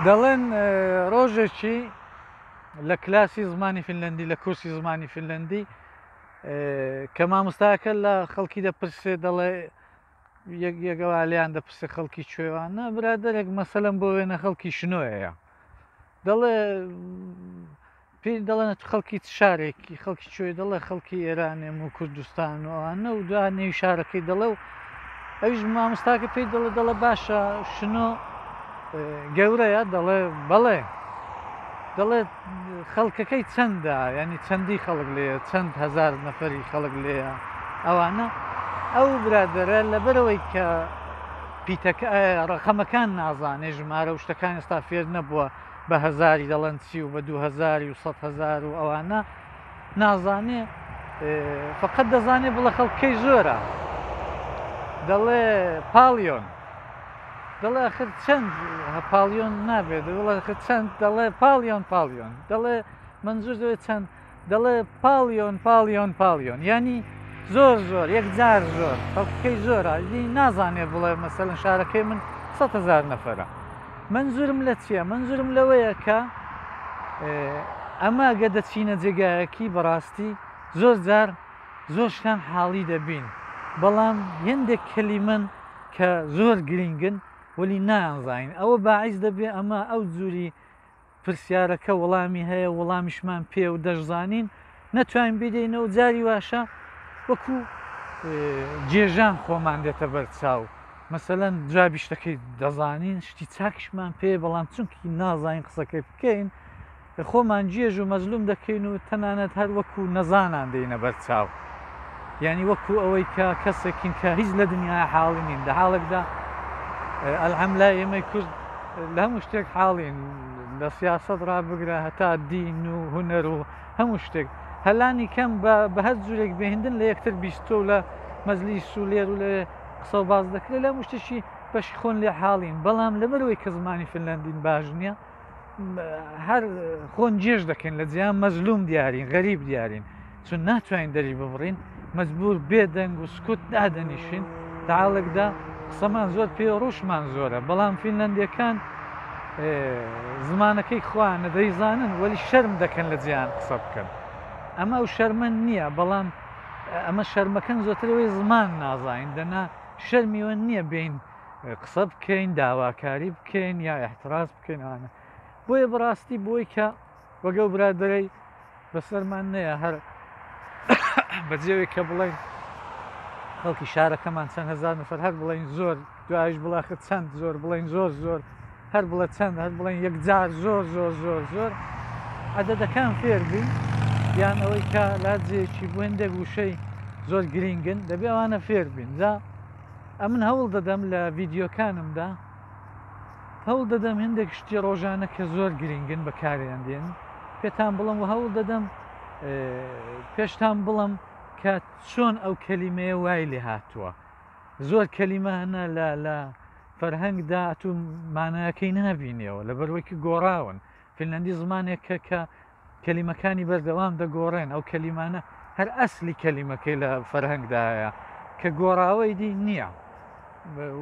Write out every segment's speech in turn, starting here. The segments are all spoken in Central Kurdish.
دەڵێن ڕۆژێکی لە کلاسی زمانی فینلەندی لە کورسی زمانی فینلەندی کە مامۆستاکە لە خەڵکی دەپرسێ دەڵێ یەکەوە لیان دەپرسێ خەڵکی کوێوانە برادەرێک مەسەلەن بۆ وێنە خەڵکی شنۆیەیە دەڵێ پێی دەڵێنە خەڵکی شارێکی خەڵکی کوێ دەڵێ خەڵکی ئێرانێم و کوردستان وانە و دو نێوی شارەکەی دەڵێ و ئەویش مامۆستاکە پێی دەڵێ باشە شنۆ گەورەیە دەڵێ بەڵێ دەڵێت خەڵکەکەی چەندە ینی چەندی خەڵک لێە چەند هزار نەفەری خەڵک لێە ئەوانە ئەو برادەرە لەبەرەوەی کە پیتەکە ڕقەمەکان نازانێ ژمارە و شتەکان ئێستا فێر نەبووە بە هەزاری دەڵێن چی و بە 2000 و 100,000 و ئەوانە نازانێ فقط دەزانێ بڵە خەڵکەی زۆرە دەڵێ پاڵیۆن دەڵێ ئەخر چەند پاڵیۆن نابێت دەڵێ چەند دەڵێ پاڵیۆن دەڵێ منزور دەوێت چەند دەڵێ پاڵیۆن ینی زۆر یەکجار زۆر خەڵکەی زۆرە نازانێ بڵێ مەسەلەن شارەکەی من 100,000 نەفەرە منزورم لە چییە؟ منزورم لەوەیە کە ئەمە گە دەچینە جێگایەکی بەڕاستی زۆر جار زۆر شتان حاڵی دەبین بەڵام هێندێک کەلیمەن کە زۆر گرنگن وەلی نانزین ئەوە باعیس دەبێ ئەمە ئەو جووری پرسیارەکە وەڵامی هەیە وەڵامیشمان پێ و دەشزانین نەتوانین بدەینەوە جاری واشە وەکو جێژان خۆمان دێتە بەرچاو مەسەلەن جوابی شتەکەی دەزانین شتی چاکشمان پێ بەڵام چونکی نازانین قسەکەی بکەین خۆمان جێژ و مەزلوم دەکەین و تەنانەت هەر وەکو نەزانان دێنە بەرچاو ینی وەکو ئەوەی کە کەسێکین کە هیچ لە دنیای حاڵی نین لە حاڵێکدا ئەلحەمدولای ئێمەی کورد لە هەموو شتێک حاڵین لە سیاسەت ڕابگرە هەتا دین و هونەر و هەموو شتێک هەلانی کەم بە هەر جوورێک بهێندن لە یەکتر بیستۆ و لە مەجلیس و لێر و لە قسە و باز دەکرێت لە هەموو شتێکی بەشی خۆن لێ حاڵین بەڵام لەبەرەوەی کە زمانی فینلەندین باش نییە هەر خۆن جێژ دەکەین لە جیان مەزلوم دیارین غەریب دیارین چون ناتوانین دەری ببڕین مەجبور بێدەنگ و سکوت دادەنیشین لە حاڵێکدا قسەمان زۆر پێ ڕووشمان زۆرە بەڵام فینلەندیەکان زمانەکەی خوانە دەیزانن وەلی شەرم دەکەن لە جیان قسە بکەن ئەمە ئەو شەرمە نییە بەڵام ئەمە شەرمەکەن زۆترەوەی زمان نازانین دەنا شەرمیوە نییە بین قسە بکەین داواکاری بکەین یا احتراز بکەینوانە بۆیە بەڕاستی بۆی کە وەگەڵ برادەرەی بەسەرمان نەیە هەر بەجێوێک کە بڵێن خەڵکی شارەکەمان چەند هزار نەفەر هەر بڵێن زۆر دوایش بڵاخت چەند زۆر بڵێن زۆر هەر بڵێ چەند هەر بڵێن یەکجار زۆر عەدەدەکان فێربین یان ئەوەی کە لاجێکی بوێندە گوشەی زۆر گرنگن دەبێ ئەوانە فێربین جا ئەمن هەوڵ دەدەم لە ڤیددیۆکانمدا هەوڵ دەدەم هەندێک شتی ڕۆژانە کە زۆر گرنگن بەکاریان دێن پێتان بڵم و هەوڵ دەدەم پێشتان بڵم کە چۆن ئەو کەلیمەیە وای لێ هاتووە زۆر کەلیمە هەنە لە فەرهەنگدا تو مانایەکەی نابینێەوە لە بەروەیکی گۆڕاون فینلەندی زمانێکە کە کەلیمەکانی بەردەوام دەگۆڕێن ئەو کەلیمانە هەر ئەسلی کەلیمەکەی لە فەرهەنگدایە کە گۆڕاوەی دی نییە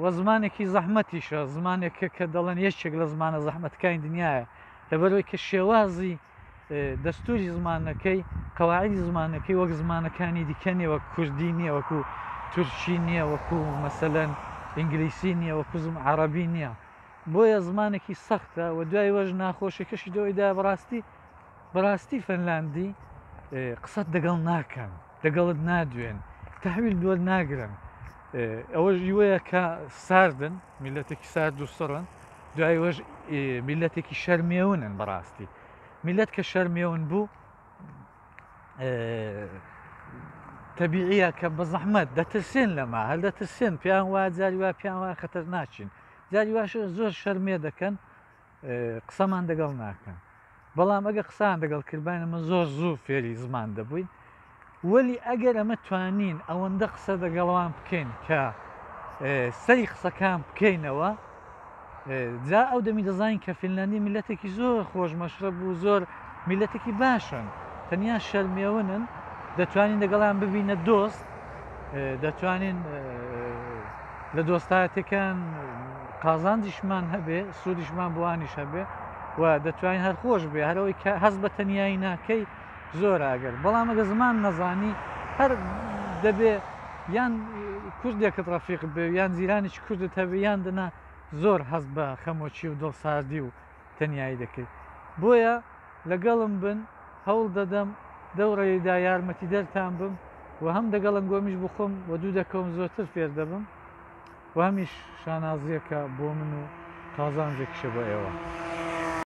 وە زمانێکی زەحمەتیشە زمانێکە کە دەڵێن یەکێک لە زمانە زەحمەتەکانی دنیاە لەبەرەوەی کە شێوازی دەستوری زمانەکەی قەواعیدی زمانەکەی وەک زمانەکانی دیکەنی وەک کوردی نییە وەکو تورکی نییە وەکو مەسەلەن ئینگلیسی نییە وەکو عەرەبی نییە بۆیە زمانێکی سەختە و دوای وەژ ناخۆشیەکەشی دەوەیدا بەڕاستی فینلاندی قسەت دەگەڵ ناکەن دەگەڵت نادوێن تەحویل دووە ناگرن ئەوە ژیوەیە کە ساردن میلەتێکی سارد و سڕن دوای وەژ میلەتێکی شەرمێونن بەڕاستی میلەت کە شەرمێون بوو تەبیعیە کە بە زەحمەت دەترسێن لەما هەر دەترسێن پیان وا جاری وا پیان وا خەتەر ناچین جاری واشە زۆر شەرمێ دەکەن قسەمان دەگەڵ ناکەن بەڵام ئەگە قسان دەگەڵ کردبانە من زۆر زوو فێری زمان دەبووین وەلی ئەگەر ئەمە توانین ئەوەندە قسە دەگەڵوان بکەین کە سەری قسەکان بکەینەوە جا ئەو دەمی دەزانین کە فینلاندی میلەتێکی زۆر خۆشمەشرە بوو زۆر میلەتێکی باشن تەنیا شەرمێونن دەتوانین دەگەڵیان ببینە دۆست دەتوانین لە دۆستایەتەکان قازانجیشمان هەبێ سوودیشمان بوانیش هەبێ و دەتوانین هەر خۆش بێ هەرەوەی کە هەز بە تەنیایی ناکەی زۆر ئاگەر بەڵام ئەگە زمان نەزانی هەر دەبێ یان کوردێکت ڕەفیق بێ یان زیرانێکی کوردت هەبێ یان دنا زۆر هەز بە خەمۆچی و دڵساردی و تەنیایی دەکەیت بۆیە لەگەڵم بن هەوڵ دەدەم دەوڕێدا یارمەتی دەرتان بم و هەم دەگەڵم گۆمیش بخۆم و دوو دەکەم زۆرتر فێر دەبم و هەمیش شانازیەکە بۆ من و قازانجێکیشە بۆ ئێوە